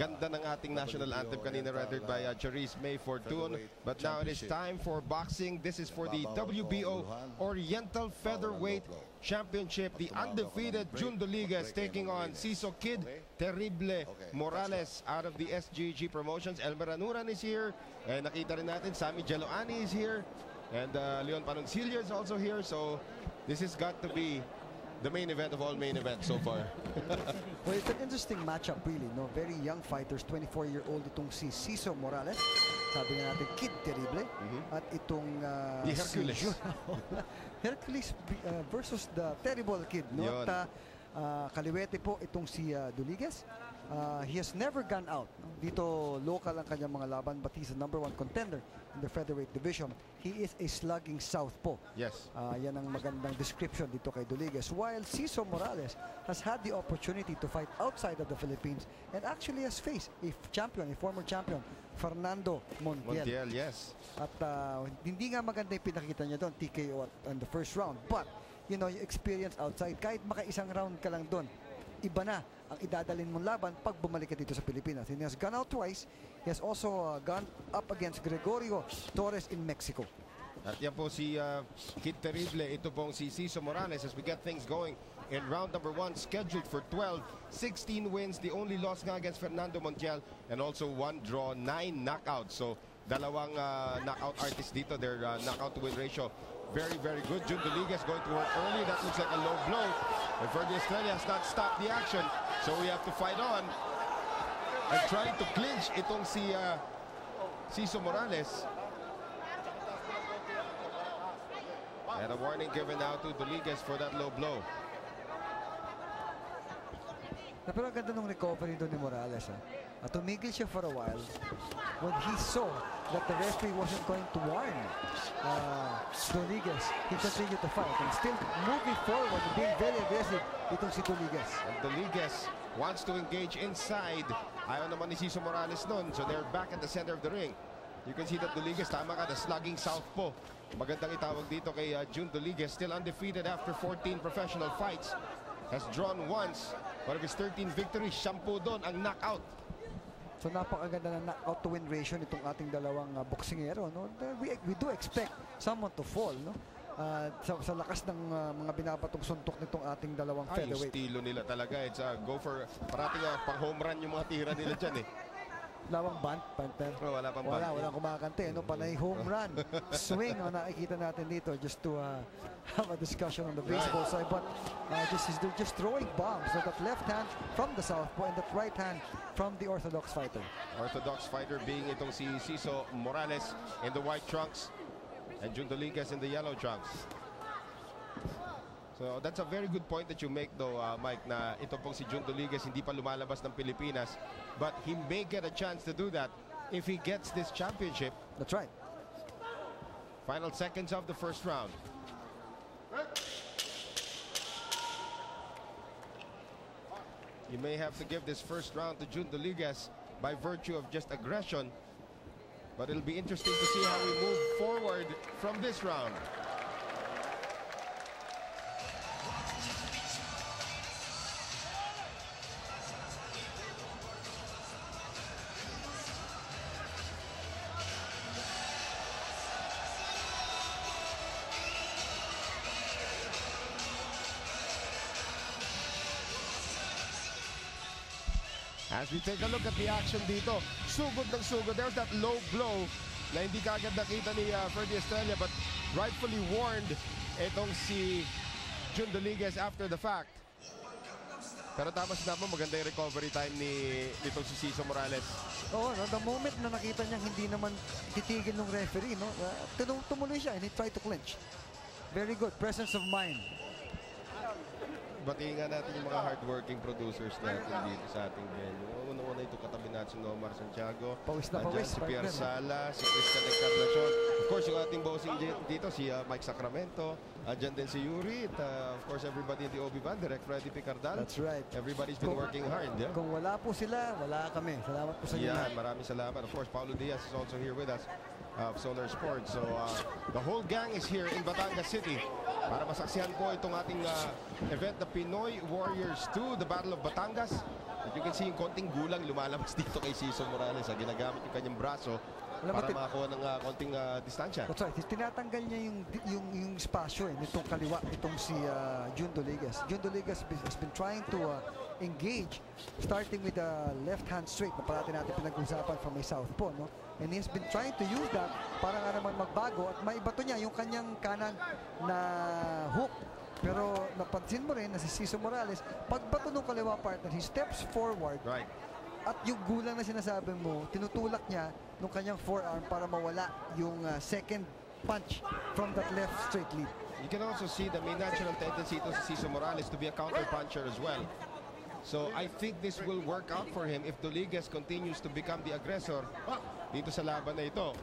Ganda ng ating national anthem kanina rendered by Charisse May Fortune. But now it is time for boxing. This is for the WBO Oriental Featherweight Championship. The undefeated Jun Duligas taking on Ciso Kid Terrible Morales out of the SGG Promotions. Elmer Anuran is here. And nakita rin natin, Sammy Geloani is here. And Leon Panoncillo is also here. So this has got to be the main event of all main events so far. Well, it's an interesting matchup really, no? Very young fighters, 24-year-old itong si Ciso Morales. Sabi nga natin, Kid Terrible. At itong the Hercules. Si Hercules versus the Terrible Kid, no? At kaliwete po itong si Duligas. He has never gone out. Dito local ang kanyang mga laban, but he's the #1 contender in the featherweight division. He is a slugging southpaw. Yes. Yan ang magandang description dito kay Duligas. While Ciso Morales has had the opportunity to fight outside of the Philippines and actually has faced a champion, a former champion, Fernando Montiel. Montiel, yes. At hindi nga maganda yung pinakita niya doon, TKO in the first round. But, you know, yung experience outside, kahit maka-isang round ka lang doon, iba na ang idadalin mong laban pag bumalik ka dito sa Pilipinas. He has gone out twice. He has also gone up against Gregorio Torres in Mexico. At yan po si Kid Terrible. Ito pong si Ciso Morales as we get things going in round #1, scheduled for 12. 16 wins. The only loss nga against Fernando Montiel and also 1 draw, 9 knockouts. So dalawang knockout artists dito. Their knockout to win ratio very, very good. Jun Duligas going to work early. That looks like a low blow. And Ferdy Estrella has not stopped the action. So we have to fight on. And trying to clinch itong si Ciso Morales. And a warning given now to Duligas for that low blow. Pero ang ganda ng recovery doon ni Morales. Tumigil siya for a while when he saw that the referee wasn't going to warn Duligas. He continued to fight and still moving forward and being very aggressive itong si Duligas. And Duligas wants to engage inside. Ayaw naman ni Ciso Morales nun. So they're back at the center of the ring. You can see that Duligas, tama ka, the slugging southpaw. Magandang itawag dito kay Jun Duligas. Still undefeated after 14 professional fights. Has drawn once. One of his 13 victories, 10 doon ang knockout. So napakaganda ng knockout to win ratio nitong ating dalawang boksingero, no? We do expect someone to fall, no? Sa lakas ng mga binabatong suntok nitong ating dalawang featherweight. Yung estilo nila talaga, it's go for parating pang home run yung mga tira nila dyan eh. Lawang bunt, partner. Oh, wala pang bunt. Walang kumakante, no? Panay home run. Swing ang nakikita natin dito just to have a discussion on the baseball side. But they're just throwing bombs. So that left hand from the southpaw and that right hand from the orthodox fighter. Orthodox fighter being itong si Ciso Morales in the white trunks and Jun Duligas in the yellow trunks. So that's a very good point that you make though, Mike, na ito pong si Jun Duligas hindi pa lumalabas ng Pilipinas, but he may get a chance to do that if he gets this championship. That's right. Final seconds of the first round. You may have to give this first round to Jun Duligas by virtue of just aggression, but it'll be interesting to see how we move forward from this round. As we take a look at the action dito, sugod ng sugod. There's that low blow na hindi kaagad nakita ni Ferdy Estrella, but rightfully warned itong si Jun Duligas after the fact. Pero tama sinabi mo, maganda yung recovery time nitong si Ciso Morales. Oo, no, the moment na nakita niyang hindi naman titigil ng referee, no, tumuloy siya and he tried to clinch. Very good, presence of mind. Batiin nga natin yung mga hardworking producers natin dito sa ating venue. Una-una ito katabi natin si Omar Santiago. Pawis na pawis. Si Pierre Sala, si Christian Encarnacion. Of course, yung ating bossing dito, si Mike Sacramento. Andyan din si Yuri. Of course, everybody in the OB band, Direct Freddy Picardal. That's right. Everybody's been working hard. Yeah? Kung wala po sila, wala kami. Salamat po sa inyo. Yeah, maraming salamat. Of course, Paulo Diaz is also here with us of Solar Sports. So, the whole gang is here in Batangas City para masaksihan po itong ating event, the Pinoy Warriors 2, the Battle of Batangas. At you can see yung konting gulang lumalabas dito kay Ciso Morales. Ginagamit yung kanyang braso Alam mo, para makakuha ng konting distansya. That's right. Tinatanggal niya yung spasyo nitong kaliwa, itong si June Doligas. June Doligas has been trying to engage, starting with the left hand straight na parati natin pinag-usapan from may southpaw, no? And he has been trying to use that para nga naman magbago at maibato niya yung kanyang kanan na hook. Pero napansin mo rin na si Ciso Morales, pagbato ng kaliwa partner, he steps forward. Right. At yung gulang na sinasabi mo, tinutulak niya nung kanyang forearm para mawala yung second punch from that left straight lead. You can also see the may natural tendency to Ciso Morales to be a counter puncher as well. So I think this will work out for him if Doligas continues to become the aggressor dito sa laban na ito.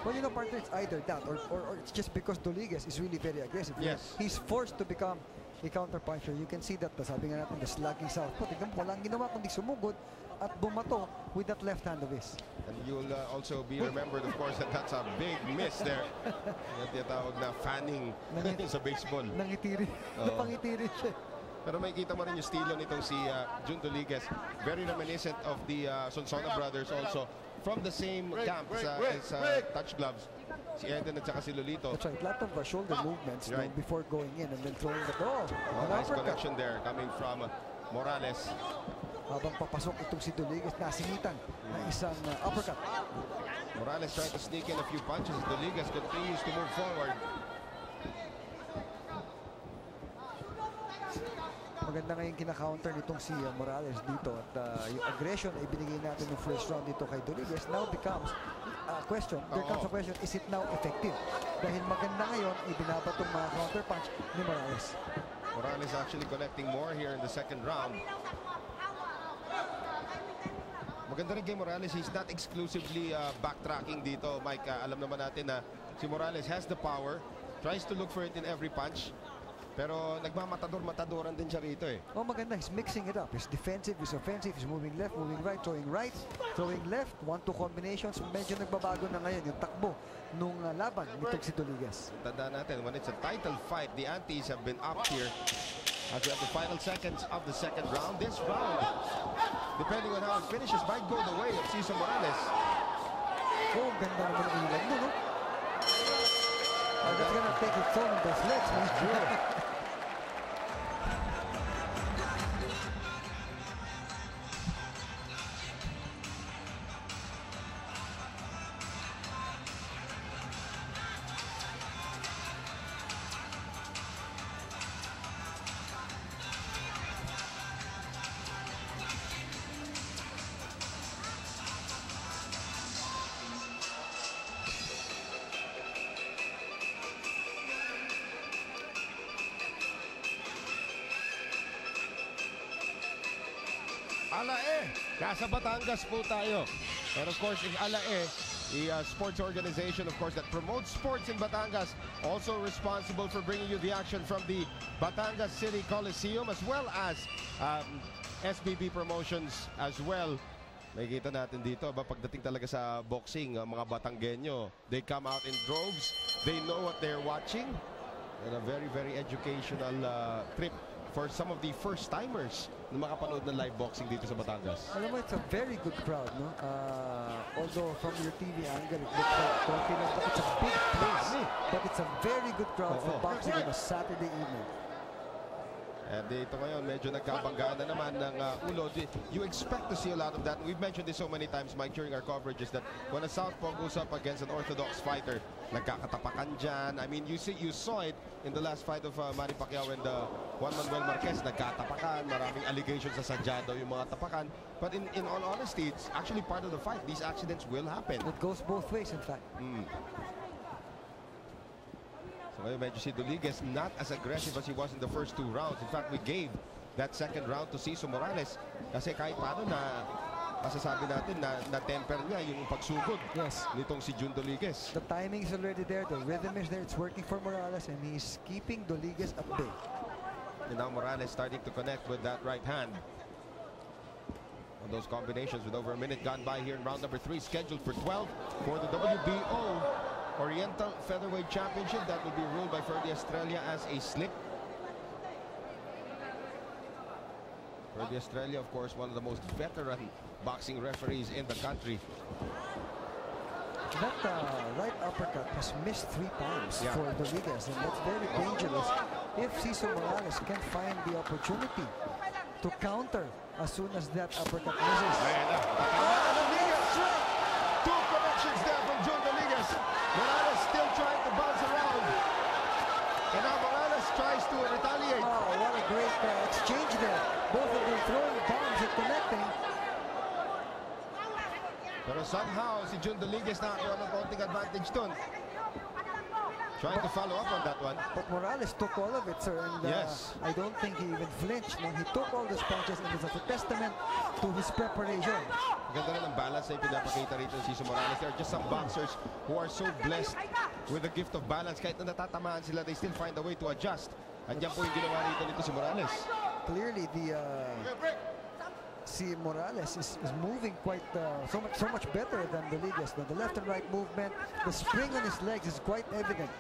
Well, you know, partner, it's either that or it's just because Doligas is really very aggressive. Yes. He's forced to become a counter puncher. You can see that, sabi nga natin, the slugging southpaw. Tignan mo, walang ginawa kundi sumugod at bumato with that left hand of his. And you'll also be remembered, of course, that that's a big miss there. Yung tinatawag na fanning sa baseball. Nangitiri. Napangitiri siya. Pero makikita mo rin yung estilo nitong si June Doligas. Very reminiscent of the Sonsona brothers also. From the same camp as Touch Gloves. Si Eden at saka si Lolito. That's right. A lot of shoulder movements Right. before going in and then throwing the ball. Nice connection there coming from Morales. Habang papasok itong si Doligas, nasingitan na isang uppercut. Morales trying to sneak in a few punches. Doligas continues to move forward. Maganda ngayon kina-counter nitong si Morales dito at yung aggression ay binigay natin ng first round dito kay Doligas. Now becomes a question. There comes a question, is it now effective? Dahil maganda ngayon, ibinabatong mga counter punch ni Morales. Morales actually connecting more here in the second round. Maganda rin kay Morales, he's not exclusively backtracking dito, Mike. Alam naman natin na si Morales has the power, tries to look for it in every punch. Pero nagmamatador-matadoran din siya rito eh. Oh, maganda. He's mixing it up. He's defensive, he's offensive, he's moving left, moving right, throwing left. 1-2 combinations. Medyo nagbabago na ngayon yung takbo nung laban nitong si Doligas. Tandaan natin, when it's a title fight, the antes have been up here. As we have the final seconds of the second round. This round, depending on how it finishes, might go the way of Ciso Morales. Oh, ganda naman ang ilan mo, no? That's gonna take its toll on those legs, man. Alae, nasa Batangas po tayo. And of course, in Alae, the sports organization, of course, that promotes sports in Batangas, also responsible for bringing you the action from the Batangas City Coliseum, as well as SBB Promotions as well. Makikita natin dito, pagdating talaga sa boxing, mga Batanggenyo, they come out in droves, they know what they're watching, and a very, very educational trip for some of the first-timers na makapanood ng live boxing dito sa Batangas. Alam mo, it's a very good crowd, no? Although from your TV angle, it looks like konti lang, but it's a big place. But it's a very good crowd for boxing on a Saturday evening. And dito ngayon, medyo nagkabanggaan na naman ng ulo. You expect to see a lot of that. We've mentioned this so many times, Mike, during our coverages, that when a southpaw goes up against an orthodox fighter, nagkakatapakan dyan. I mean, you saw it in the last fight of Manny Pacquiao and Juan Manuel Marquez. Nagkatapakan, maraming allegations sa sadya daw yung mga tapakan. But in all honesty, it's actually part of the fight. These accidents will happen. It goes both ways, in fact. So ngayon, medyo si Doligas not as aggressive as he was in the first two rounds. In fact, we gave that second round to Ciso Morales kasi kahit paano na masasabi natin na temper niya yung pagsugod nitong si June Doligas. The timing is already there, the rhythm is there, it's working for Morales, and he's keeping Doligas at bay. And now Morales starting to connect with that right hand. On those combinations with over a minute gone by here in round number 3, scheduled for 12 for the WBO Oriental Featherweight Championship. That will be ruled by Ferdy Estrella as a slip. Rudy Estrella, of course, one of the most veteran boxing referees in the country. That right uppercut has missed 3 times for Rodriguez, and that's very dangerous. If Cesar Morales can find the opportunity to counter as soon as that uppercut misses. Rodriguez! 2 connections there from Jun Rodriguez. Morales still trying to bounce around. And now Morales tries to retaliate. Oh, what a great exchange there. Both of them throwing bombs and connecting. Pero somehow, si Jun Rodriguez nakakuha ng konting advantage dun. Trying to follow up on that one. But Morales took all of it, sir. And Yes. I don't think he even flinched. No, he took all those punches, and it's a testament to his preparation. Ganda rin ang balance na ipinapakita rito si Cesar Morales. There are just some boxers who are so blessed with the gift of balance. Kahit na natatamaan sila, they still find a way to adjust. At yan po yung ginawa rito nito si Morales. Clearly, si Morales is moving quite so much better than Rodriguez. The left and right movement, the spring on his legs is quite evident.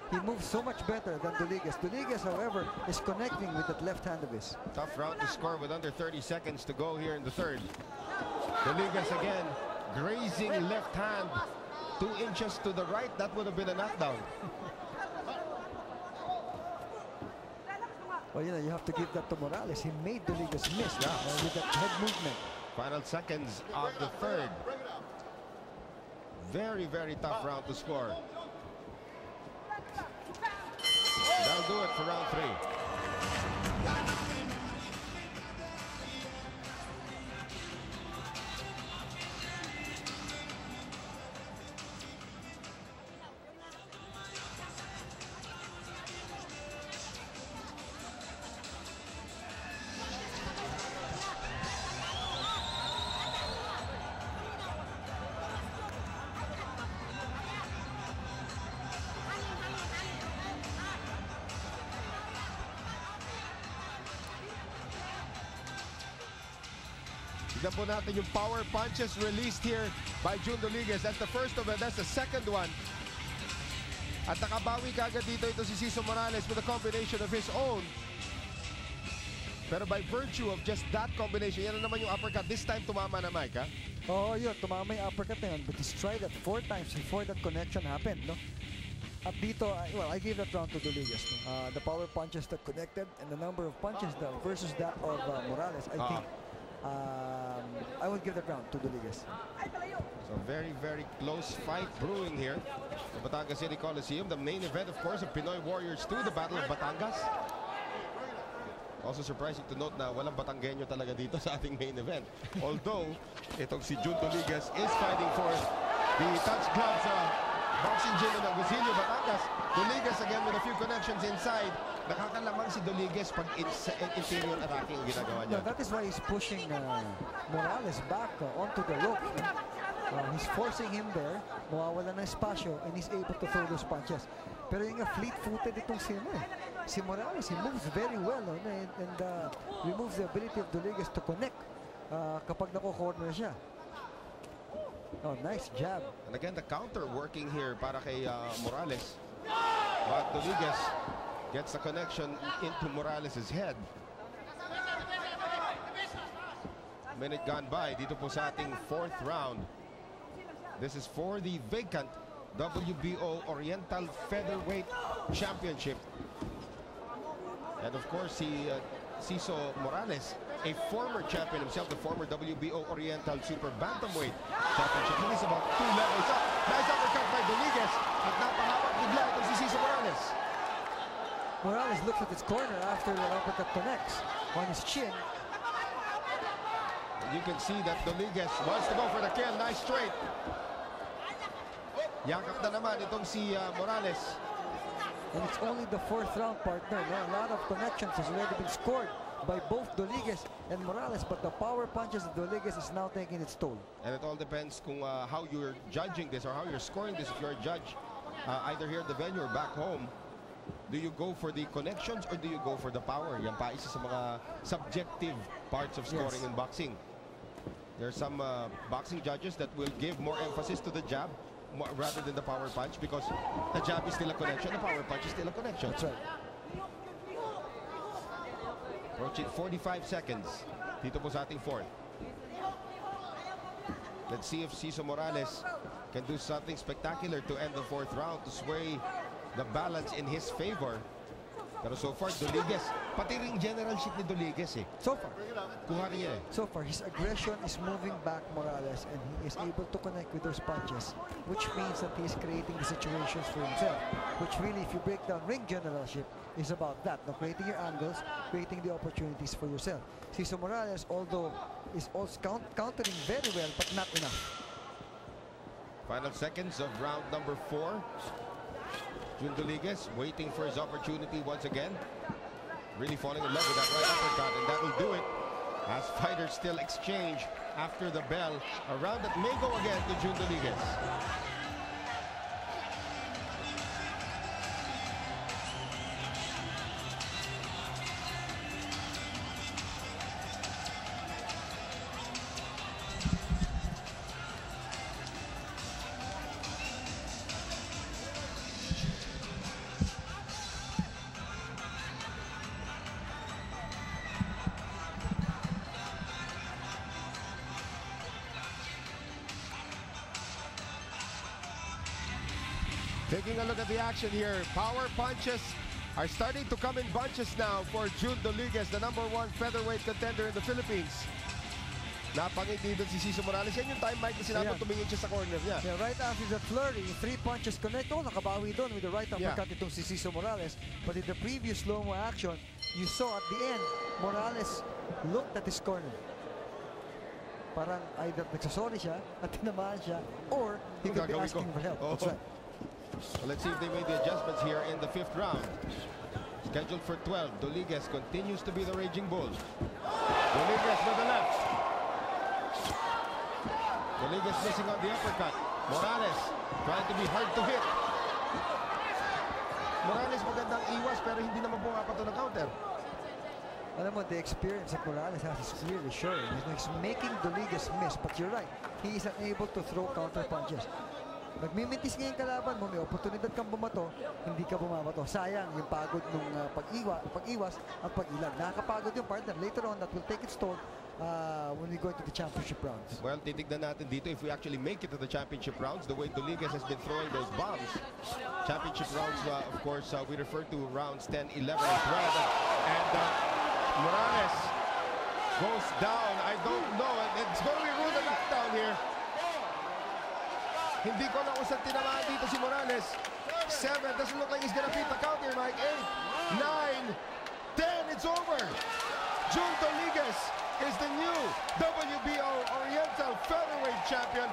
He moves so much better than Rodriguez. Rodriguez, however, is connecting with that left hand of his. Tough round to score with under 30 seconds to go here in the third. Rodriguez again, grazing left hand 2 inches to the right. That would have been a knockdown. Well, you know, you have to give that to Morales. He made Rodriguez miss with that head movement. Final seconds of the third. Very, very tough round to score. That'll do it for round 3. Tignan po natin yung power punches released here by Jun Rodriguez. That's the first of it. That's the second one. At nakabawi kagad dito ito si Cesar Morales with a combination of his own. Pero by virtue of just that combination, yan na naman yung uppercut. This time tumama na Mike, ha? Oh, yun. Tumama yung uppercut na yun. But he's tried that 4 times before that connection happened, no? At dito, well, I gave that round to Rodriguez. No? The power punches that connected and the number of punches that versus that of Morales, I think I would give that round to Rodriguez. So very, very close fight brewing here. The Batangas City Coliseum. The main event, of course, of Pinoy Warriors 2, the Battle of Batangas. Also surprising to note na walang Batanggenyo talaga dito sa ating main event. Although, itong si Jun Rodriguez is fighting for the Touch Gloves boxing gym in Agosillo, Batangas. Rodriguez again with a few connections inside. Nakakalamang si Rodriguez pag interior attacking ang ginagawa niya. No, that is why he's pushing Morales back onto the rope. He's forcing him there. Mawawala ng espasyo and he's able to throw those punches. Pero yung fleet-footed itong si Morales, he moves very well and removes the ability of Rodriguez to connect kapag nako-corner siya. Oh, nice jab. And again, the counter working here para kay Morales. But Rodriguez gets the connection into Morales' head. Minute gone by dito po sa ating 4th round. This is for the vacant WBO Oriental Featherweight Championship. And of course, Cesar Morales, a former champion himself, the former WBO Oriental Super Bantamweight Championship. He is about 2 levels up. Nice uppercut by Rodriguez. At napahawak bigla itong si Cesar Morales. Morales looks at his corner after the uppercut connects on his chin. And you can see that Rodriguez wants to go for the kill. Nice straight. Yakap na naman itong si Morales. And it's only the 4th round, partner. No? A lot of connections has already been scored by both Rodriguez and Morales, but the power punches of Rodriguez is now taking its toll. And it all depends kung how you're judging this or how you're scoring this. If you're a judge, either here at the venue or back home, do you go for the connections or do you go for the power? Yan pa isa sa mga subjective parts of scoring in boxing. There are some boxing judges that will give more emphasis to the jab rather than the power punch because the jab is still a connection, the power punch is still a connection. That's right. Approaching 45 seconds. dito po sa ating fourth. Let's see if Ciso Morales can do something spectacular to end the fourth round to sway the balance in his favor. Pero so far, Duliges, pati ring generalship ni Duliges So far. kuha niya So far, his aggression is moving back Morales, and he is able to connect with those punches, which means that he is creating the situations for himself, which really, if you break down ring generalship, is about that, no? Creating your angles, creating the opportunities for yourself. Ciso Morales, although is also countering very well, but not enough. Final seconds of round number 4. Jun Duliges waiting for his opportunity once again. Really falling in love with that right uppercut, and that will do it as fighters still exchange after the bell. A round that may go again to Jun Duliges. Taking a look at the action here, power punches are starting to come in bunches now for Jun Duliges, the #1 featherweight contender in the Philippines. Napangiti doon si Ciso Morales. Yan yung time, Mike, na sinabi tumingin siya sa corner niya. Yeah, right after the flurry, 3 punches connect. Oh, nakabawi doon with the right uppercut itong si Ciso Morales. But in the previous slow-mo action, you saw at the end, Morales looked at his corner. Parang either nagsasorry siya at tinamaan siya, or he could be asking for help. That's right. Well, let's see if they made the adjustments here in the 5th round. Scheduled for 12. Duliges continues to be the raging bull. Duliges with the left. Duliges missing on the uppercut. Morales trying to be hard to hit. Morales magandang iwas pero hindi naman pumapato ng counter. Alam mo, the experience that Morales has is really showing. He's making Duliges miss, but you're right. He is unable to throw counter punches. Nagmimintis ngayon kalaban mo, may oportunidad kang bumato, hindi ka bumabato. Sayang yung pagod nung pag-iwas at pag-ilag. Nakakapagod yung partner. Later on, that will take its toll when we go into the championship rounds. Well, titignan natin dito if we actually make it to the championship rounds, the way Duliges has been throwing those bombs. Championship rounds, of course, we refer to rounds 10, 11, and 12. And Morales goes down. I don't know. It's going to be ruled a knockdown here. Hindi ko na usang tinamaan dito si Morales. 7, doesn't look like he's gonna beat the counter, Mike. 8, 9, 10, it's over. Jun Duliges is the new WBO Oriental Featherweight Champion.